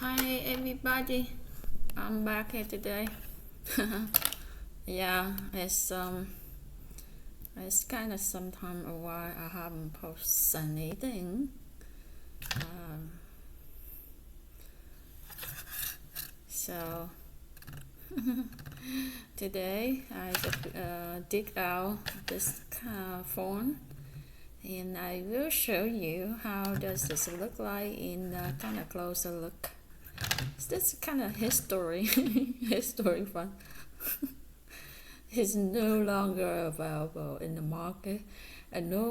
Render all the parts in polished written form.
Hi everybody, I'm back here today. Yeah, it's kind of sometime a while I haven't posted anything. Um, so today I just dig out this phone and I will show you how does this look like in kind of closer look. This kind of history, history fun. Is no longer available in the market, and no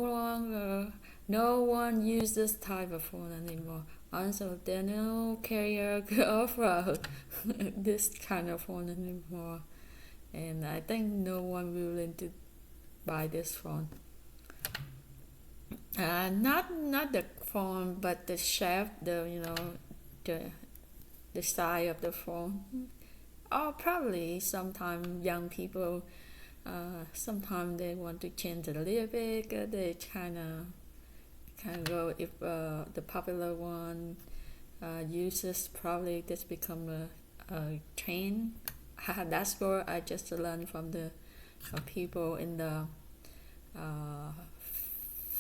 one uses this type of phone anymore. Also, there no carrier could offer this kind of phone anymore, and I think no one willing to buy this phone. Not the phone, but the shape, the the size of the phone. Or probably sometimes young people, sometimes they want to change it a little bit. They kind of go if the popular one uses probably this become a trend. That's what I just learned from the people in the uh,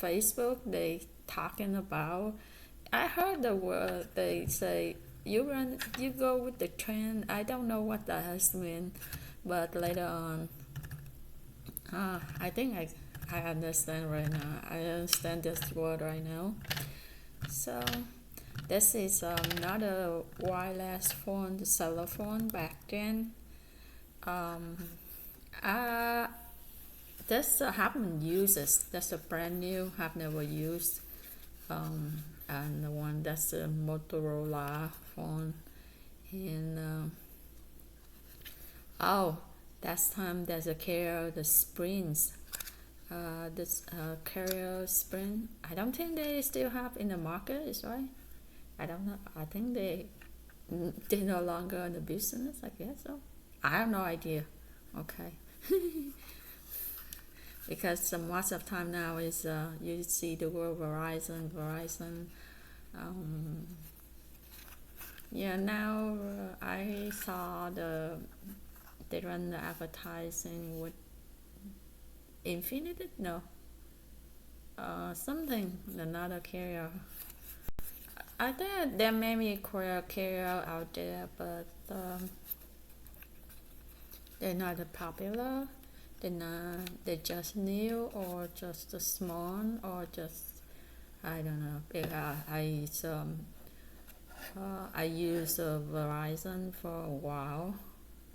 Facebook. They talking about. I heard the word they say you go with the trend. I don't know what that has mean, but later on, I think I understand right now. I understand this word right now. So this is not a wireless phone, the cellular phone back then. Um, uh, this I haven't used this. That's a brand new. Have never used. And the one that's a Motorola phone. And oh, that's time there's a carrier, the Springs. This carrier Spring. I don't think they still have in the market. Is right. I don't know. I think they no longer in the business. I guess so. I have no idea. Okay. Because most of the time now is you see the word Verizon. Um, yeah, now I saw they run the advertising with Infinity. No, something another carrier. I think there may be a carrier out there, but they're not popular. They're just new or just a small or just I don't know. I use Verizon for a while.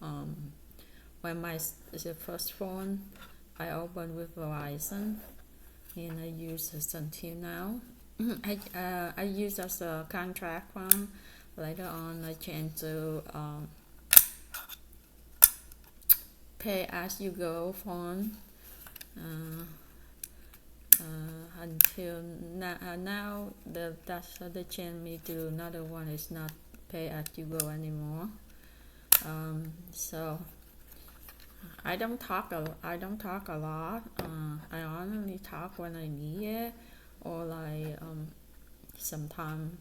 Um, when the first phone I opened with Verizon and I use it until now. I use as a contract one. Later on, I changed to pay as you go phone. Uh, until now, that's they changed me to another one. Is not pay as you go anymore. So I don't talk a lot. I only talk when I need it, or like sometimes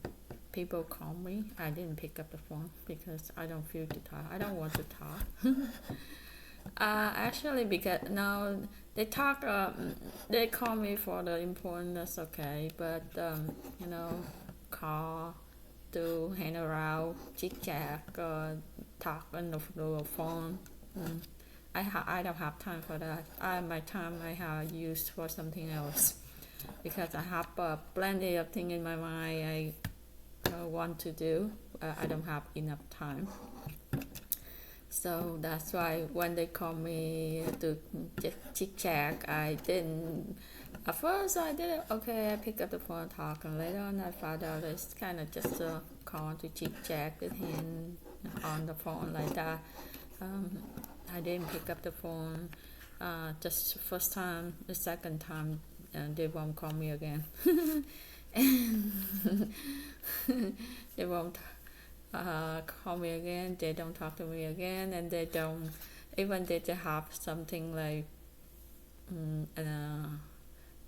people call me. I didn't pick up the phone because I don't feel to talk. I don't want to talk. Actually, because now they talk. They call me for the important. That's okay, but call to hang around, chit chat, talk on the phone. Mm. I don't have time for that. My time I have used for something else because I have plenty of things in my mind I want to do. I don't have enough time. So that's why when they call me to chit chat, I didn't. At first, I did it. Okay, I pick up the phone, talk, and later on, I found out it's kind of just a call to chit chat with him on the phone like that. I didn't pick up the phone. Just first time, the second time, they won't call me again. And they won't call me again. They don't talk to me again, and they don't even they have something like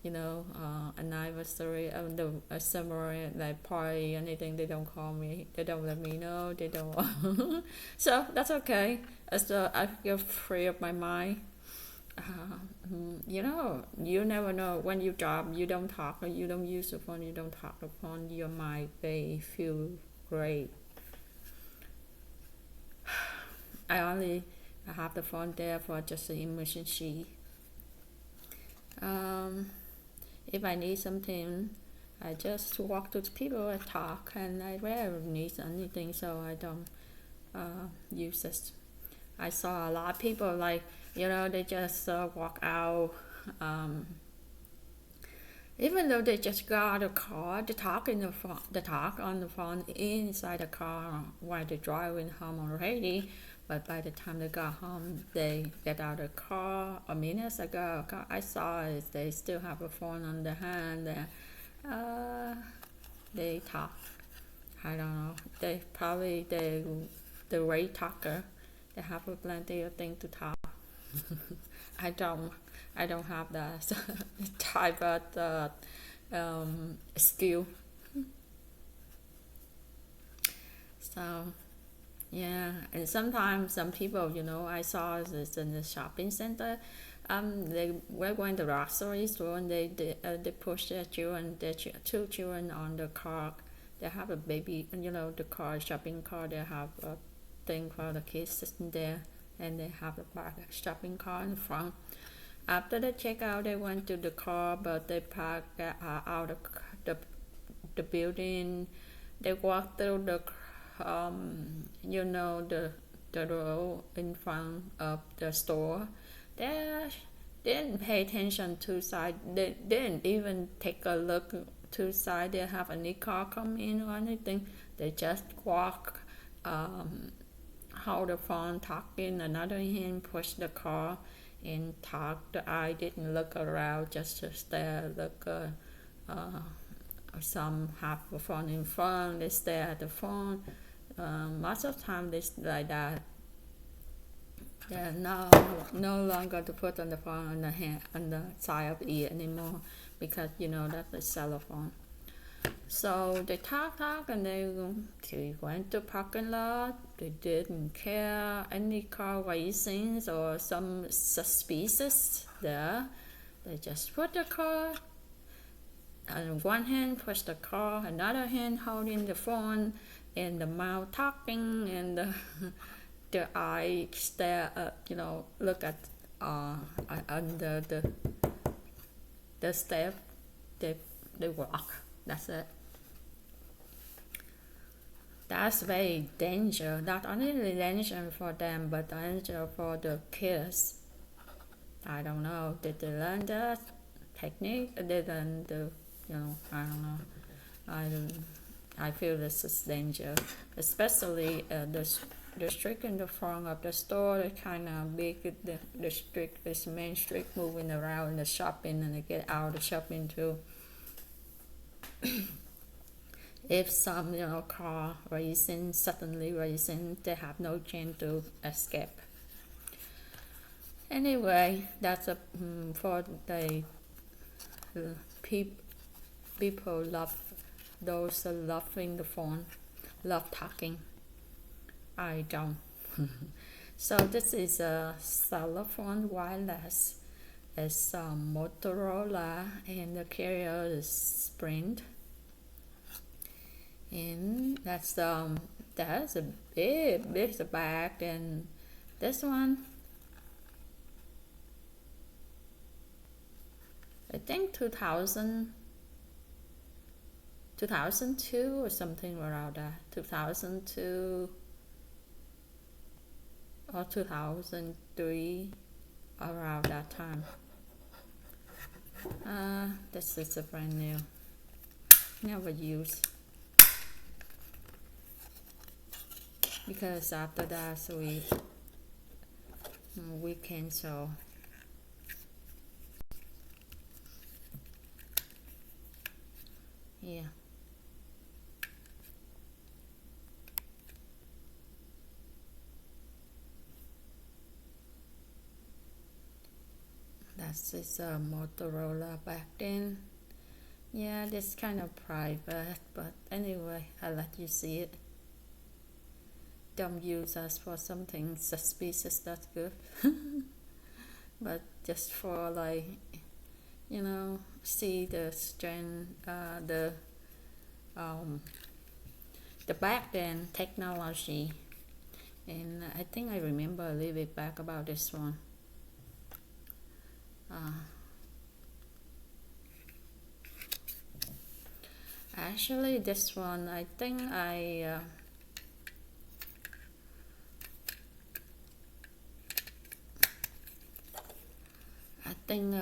anniversary of a summer like party, anything. They don't call me. They don't let me know. They don't. So that's okay. As I feel free of my mind. You never know when you job. You don't talk. Or you don't use the phone. You don't talk the phone. Your mind may feel great. I only have the phone there for just an emergency. If I need something, I just walk to the people and talk, and I rarely need anything, so I don't use it. I saw a lot of people like, they just walk out. Even though they just got out of the car, they talk on the phone inside the car while they're driving home already. But by the time they got home, they get out of the car. A minute ago, I saw it. They still have a phone on the hand. They talk. I don't know. They probably the great talker. They have plenty of things to talk. I don't have that type of skill. So yeah, and sometimes some people, I saw this in the shopping center. They were going to the grocery store, and they push their two children on the car. They have a baby, and the car, shopping car. They have a thing for the kids sitting there, and they have a shopping car in front. After they check out, they went to the car, but they parked out of the building. They walked through the road in front of the store. They didn't pay attention to side. They didn't even take a look to side. They have any car come in or anything. They just walk, hold the phone, talking. Another hand push the car and talk. The eye didn't look around, just to stare. Some have the phone in front. They stare at the phone. Most of the time they like that. They're no longer to put on the phone on the hand on the side of the ear anymore, because that's a cell phone. So they talk, and they went to parking lot. They didn't care any car racings or some suspicious there. They just put the car on one hand, push the car, another hand holding the phone, and the mouth talking, and the eye stare up, look at under the step. They walk. That's it. That's very dangerous. Not only danger for them, but danger for the kids. I don't know. Did they learn that technique? They learn I don't know. I feel this is danger, especially the street in the front of the store. They kind of big. The street is main street, moving around in the shopping, and they get out of the shopping too. If some car suddenly racing, they have no chance to escape. Anyway, that's for the people love those loving the phone, love talking. I don't. So this is a cellular phone wireless. It's Motorola, and the carrier is Sprint. And that's a big bag. And this one, I think 2002 or something around that. 2002 or 2003, around that time. This is a brand new, never used, because after that we cancel. Yeah. This is a Motorola back then. Yeah, this kind of private, but anyway, I let you see it. Don't use us for something suspicious, that's good. But just for like, see the strength, the back then technology. And I think I remember a little bit back about this one. Actually, this one, I think I think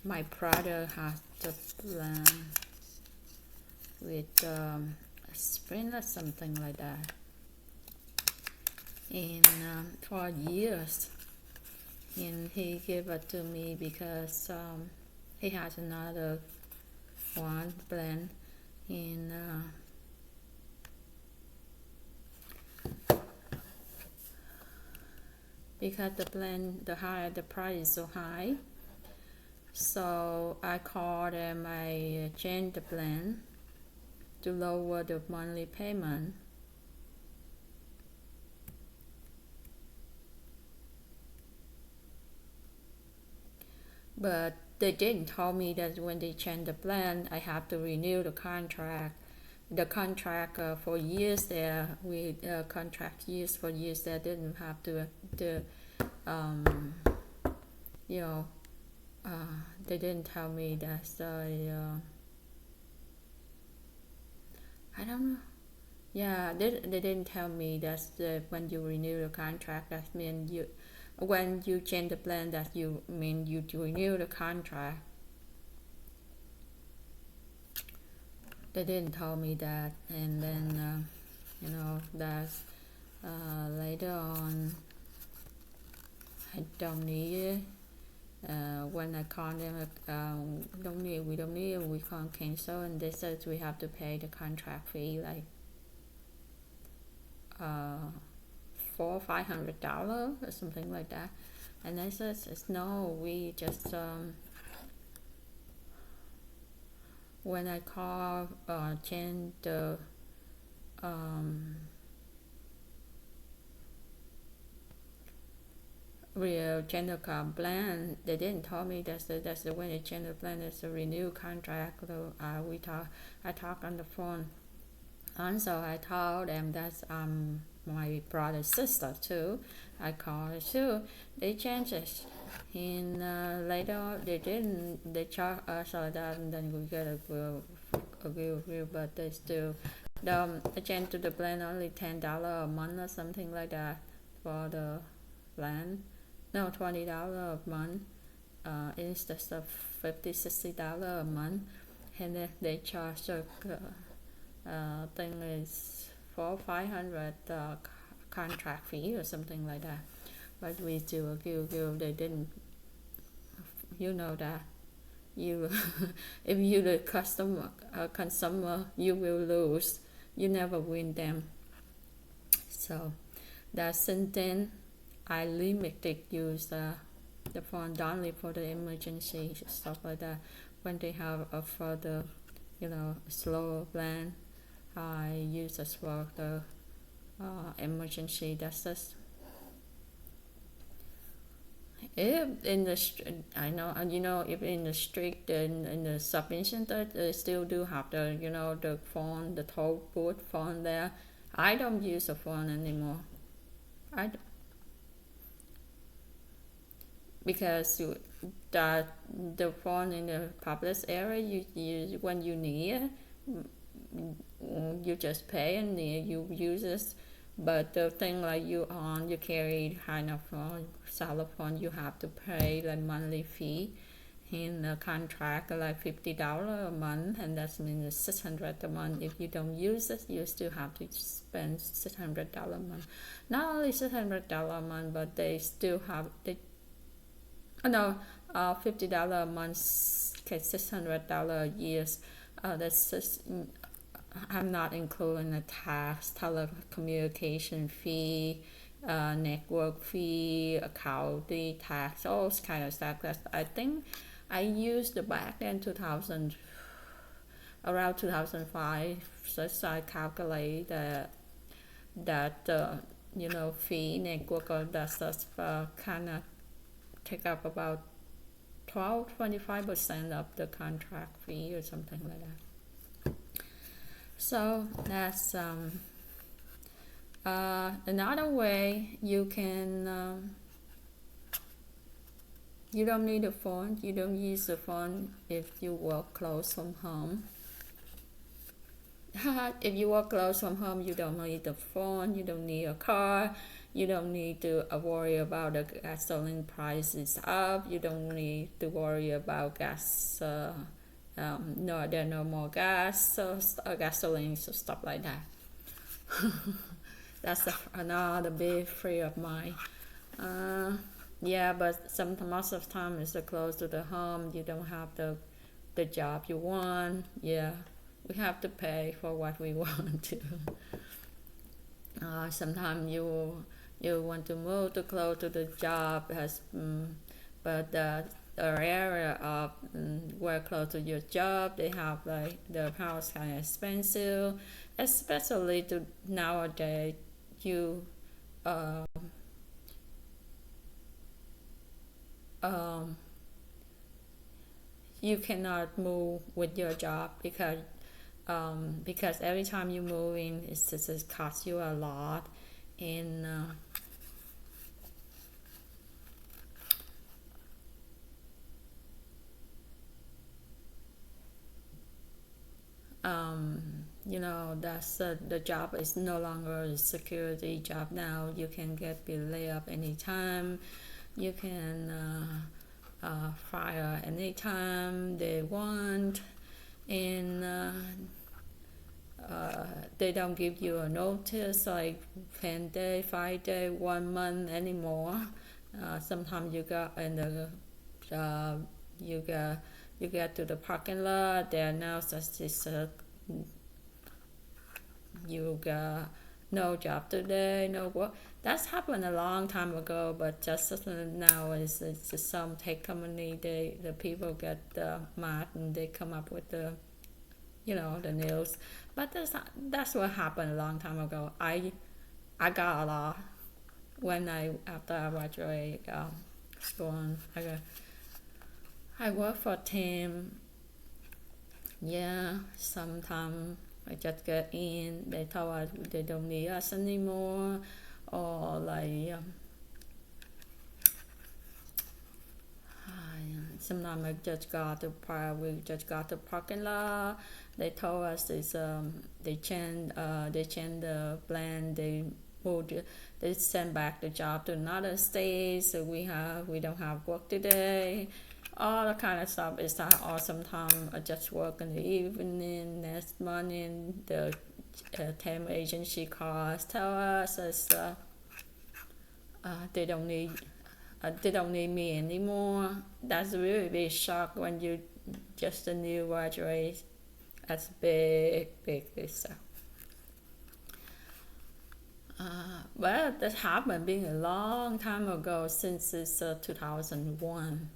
my brother has the plan with a Sprint or something like that. And for years, and he gave it to me because he has another one plan, and because the price is so high, so I called them. I changed the plan to lower the monthly payment. But they didn't tell me that when they change the plan, I have to renew the contract. The contract for years there, we contract years for years there didn't have to they didn't tell me that I don't know. Yeah, they didn't tell me that when you renew the contract, that means when you change the plan, that you renew the contract. They didn't tell me that, and then that later on I don't need it. When I call them, we don't need it, we can't cancel, and they said we have to pay the contract fee, like $400 or $500 or something like that. And I said no, we just when I call change the real general plan, they didn't tell me that's the when they change the plan, it's a renew contract. So I talk on the phone, and so I told them that's my brother's sister too. I called her too. They changed it, and later they didn't. They charge us all that, and then we get a bill, but they still I changed to the plan only $10 a month or something like that for the plan. No, $20 a month instead of $50-$60 a month, and then they charge thing is $400-$500 contract fee or something like that. But we still give. They didn't. You know that you if you the consumer, you will lose. You never win them. So that since then I limited use the phone only for the emergency stuff like that. When they have a further slower plan, I use as well the emergency. That's just if in the I know, if in the street, in the shopping center, they still do have the the phone, the toll booth phone there. I don't use a phone anymore. I because the phone in the public area, you use when you need it, you just pay and you use it. But the thing like you carry kind of cell phone, you have to pay like monthly fee in the contract, like $50 a month, and that means $600 a month. If you don't use it, you still have to spend $600 a month. Not only $600 a month, but they still have $50 a month, $600 a year. That's just I'm not including the tax, telecommunication fee, network fee, account fee, tax, all kind of stuff. That I think I used the back in 2000, around 2005. So I calculate that fee network or that stuff kind of take up about 25% of the contract fee or something like that. So that's another way you can. You don't need a phone. You don't use the phone if you work close from home. If you work close from home, you don't need the phone. You don't need a car. You don't need to worry about the gasoline prices up. You don't need to worry about gas. No, there are no more gas, so gasoline, so stuff like that. That's another big fear of mine. Yeah, but most of the time it's close to the home. You don't have the job you want. Yeah, we have to pay for what we want to. Sometimes you want to move to close to the job, but the area of where close to your job, they have like the house kind of expensive, especially to nowadays. You you cannot move with your job because every time you move in, it costs you a lot, and that's the job is no longer a security job now. You can be laid off anytime. You can fire anytime they want, and they don't give you a notice like 10 days, 5 days, 1 month anymore. Sometimes you got in the you get to the parking lot, they announce that you got no job today, no work. That's happened a long time ago, but just now it's just some tech company. The people get mad and they come up with the news. But that's what happened a long time ago. I got a lot when after I graduated school. I work for team. Yeah, sometimes I just get in. They tell us they don't need us anymore, or like sometimes we just got the parking lot. They told us they changed the plan. They send back the job to another state, so we don't have work today. All the kind of stuff is that, or sometimes I just work in the evening. Next morning, the temp agency calls, tell us they don't need me anymore. That's really big shock when you just a new graduate. That's big stuff. But that happened being a long time ago, since it's 2001.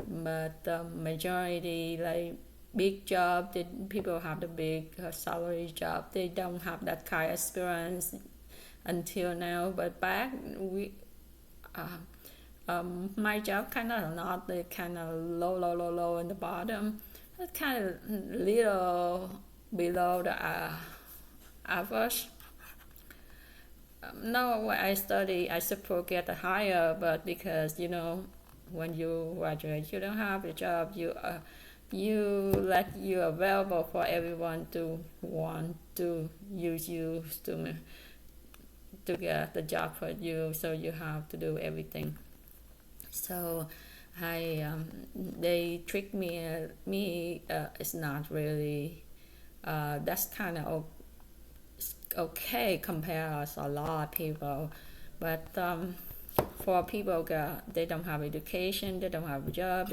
But the majority, like big job, people have the big salary job. They don't have that kind of experience until now. But back my job kind of not the kind of low in the bottom. It's kind of little below the average. Now when I study, I suppose get higher, but because when you graduate, you don't have a job. You're available for everyone to want to use you to get the job for you. So you have to do everything. So they trick me. It's not really. That's kind of okay compared to a lot of people, but for people they don't have education, they don't have a job,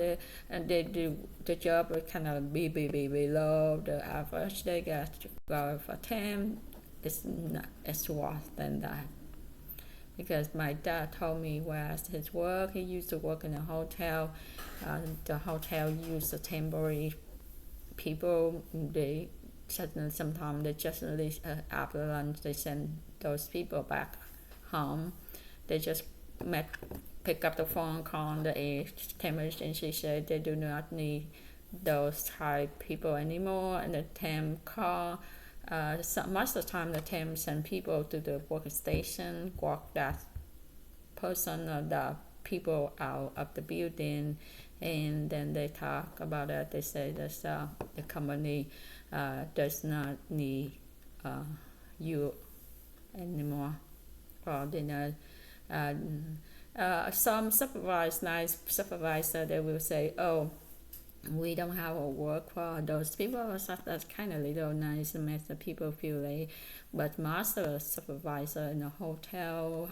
and they do the job kind of be below the average. They get to go for 10. It's not, it's worse than that. because my dad told me where his work. He used to work in a hotel. The hotel used the temporary people. They sometimes they just release after lunch. They send those people back home. They just met, pick up the phone, call the emergency, say they do not need those type people anymore, and the temp call. Most of the time, the temp send people to the workstation, walk that person or the people out of the building, and then they talk about it. They say that the company does not need you anymore, or they know. Some nice supervisor, they will say, "Oh, we don't have a work for those people." So that's kind of little nice and makes the people feel late. But most of the supervisor in a hotel,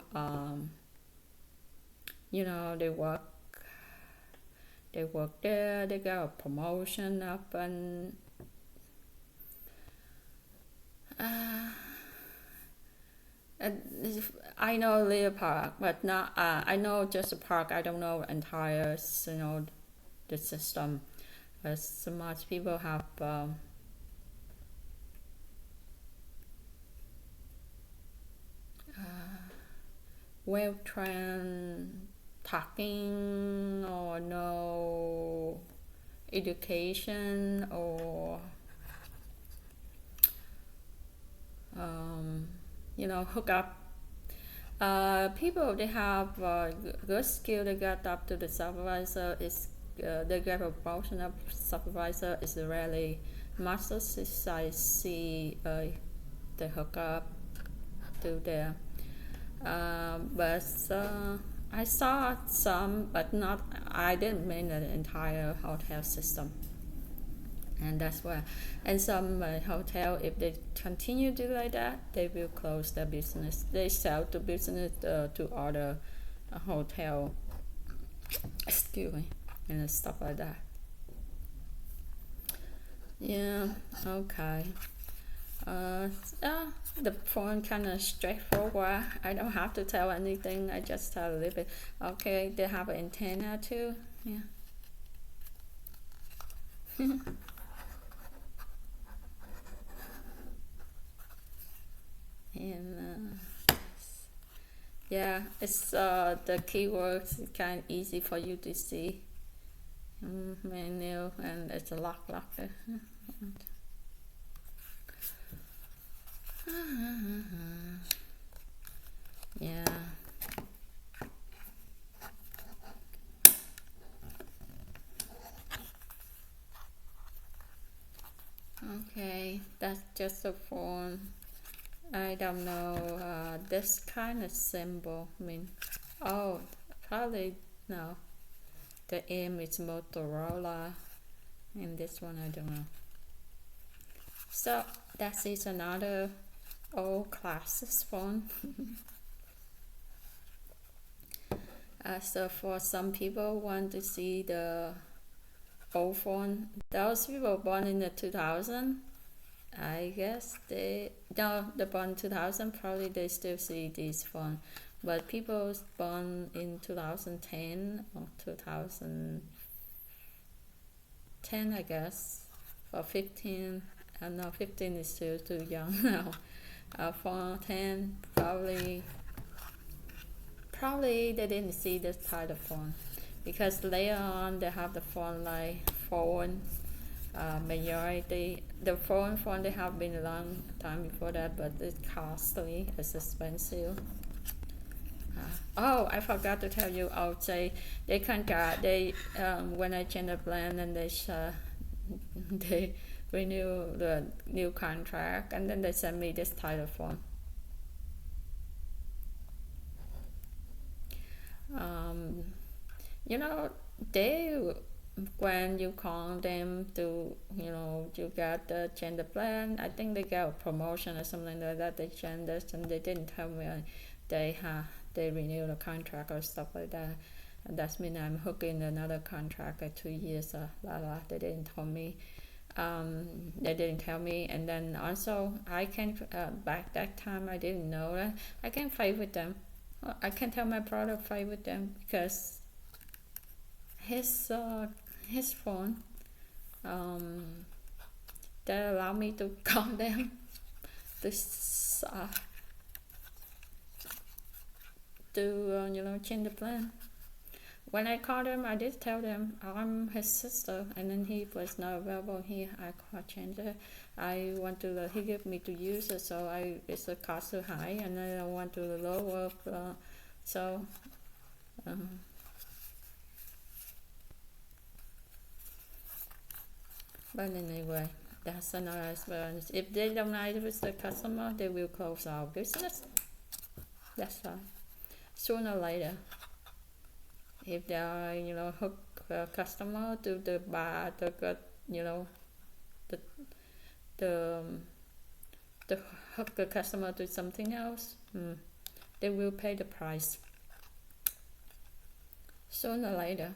they work there. They got a promotion up, and uh, I know Lear Park, but not. I know just the park. I don't know entire, the system. So much people have well trained talking or no education or hook up. People they have good skill. They got up to the supervisor. They get a promotion of supervisor is rarely. Most of I see they hook up to there. But I saw some, but not. I didn't mean the entire hotel system, and that's why. And some hotel, if they continue to do like that, they will close their business. They sell the business to other hotel. Excuse me, and stuff like that. Yeah. Okay. The phone kind of straightforward. I don't have to tell anything. I just tell a little bit. Okay, they have an antenna too. Yeah. And yeah, it's the keywords kind of easy for you to see. Menu, and it's a lock there. Yeah. Okay, that's just a phone. I don't know. This kind of symbol. Oh, probably no. The M is Motorola, and this one I don't know. So that is another old classic phone. So for some people want to see the old phone, those people born in the 2000, I guess they born 2000 probably they still see this phone, but people born in 2010 or 2010, I guess, for 15. No, 15 is still too young now. For 10, probably they didn't see this type of phone, because later on they have the phone like phone. Majority the phone they have been a long time before that, but it's costly, it's expensive. Oh, I forgot to tell you. I'll say they contract. They when I change the plan, and they renew the new contract, and then they send me this type of phone. Um, you know, they when you call them to you got the gender plan, I think they got a promotion or something like that. They change this, and they didn't tell me they renew the contract or stuff like that. And that's mean I'm hooking another contract at 2 years or they didn't tell me. They didn't tell me. And then also I can back that time I didn't know that I can fight with them. I can tell my brother fight with them because his phone, um, they allow me to call them to change the plan. When I called him, I did tell them I'm his sister, and then he was not available. I called changer. I want to. He gave me to use it, so it's a cost too high, and then I want to lower. So, um, but anyway, that's another experience. If they don't like with the customer, they will close our business. That's right. Sooner or later, if they are hook a customer to the bar, you know the the the hook the customer to something else, they will pay the price sooner or later.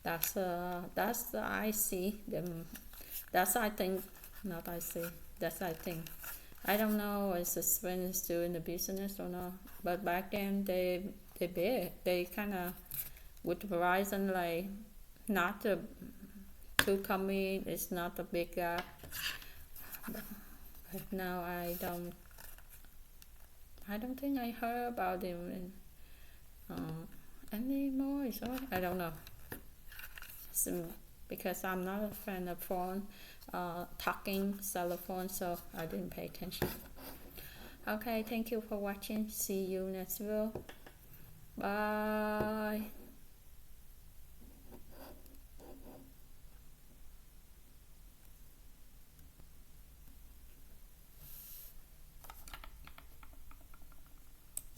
That's the I see them. That's I think, not I see. That's I think. I don't know if Sven is still in the business or not, but back then they big. They kind of with Verizon, like not a two company. It's not a big gap. But now I don't think I heard about him anymore. So I don't know. So, because I'm not a fan of phone, talking cellular phone, so I didn't pay attention. Okay, thank you for watching. See you next video. Bye.